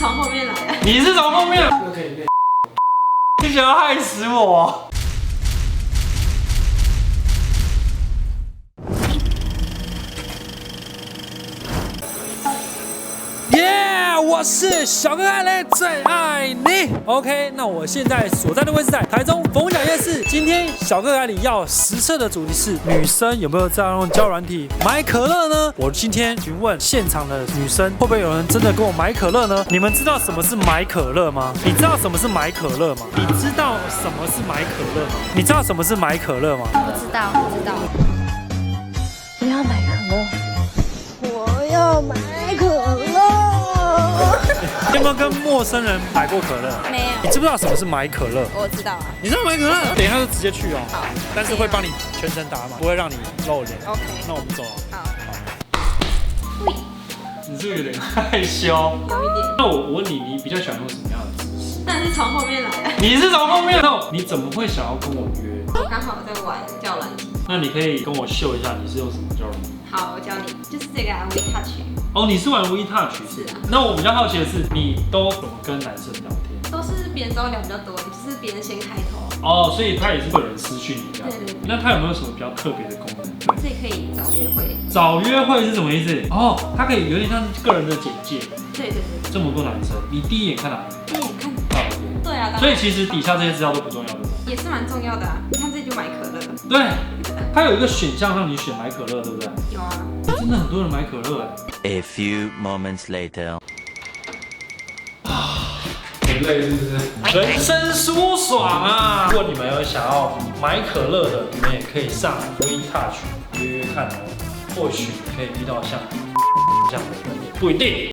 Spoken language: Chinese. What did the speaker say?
从后面来的。你是从后面？你想要害死我？我是小哥爱嘞，最爱你。OK， 那我现在所在的位置在台中逢甲夜市。今天小哥爱你要实测的主题是女生有没有在用交友软体买可乐呢？我今天询问现场的女生，会不会有人真的跟我买可乐呢？你们知道什么是买可乐吗？你知道什么是买可乐吗？你知道什么是买可乐吗？你知道什么是买可乐吗？不知道，不知道。不要买可乐，我要买可乐。你有没有跟陌生人买过可乐？没有。你知不知道什么是买可乐？我知道啊。你知道买可乐？等一下就直接去哦。好。但是会帮你全程打码，不会让你露脸。OK。那我们走了。好。你是不是有点害羞？有一点。那我问你，你比较喜欢用什么样的姿势？但是从后面来的。你是从后面？那你怎么会想要跟我约？我刚好在玩交友软体。那你可以跟我秀一下你是用什么交友软体？好，我教你，就是这个啊，WeTouch。哦，你是玩 WeTouch？是啊。那我比较好奇的是，你都怎么跟男生聊天？都是别人找我聊比较多，就是别人先开头。哦，所以他也是会有人私讯你这样。对。那他有没有什么比较特别的功能？这可以找约会。找约会是什么意思？哦，它可以有点像个人的简介。对。这么多男生，你第一眼看哪里？第一眼看。大头贴。对啊。所以其实底下这些资料都不重要的。也是蛮重要的啊！你看这就买可乐。对，它有一个选项让你选买可乐，对不对？有啊。真的很多人买可乐哎。A few moments later。很累是不是？人生舒爽啊！如果你们有想要买可乐的，你们也可以上 WeTouch 约约看哦，或许可以遇到像这样的人，也不一定。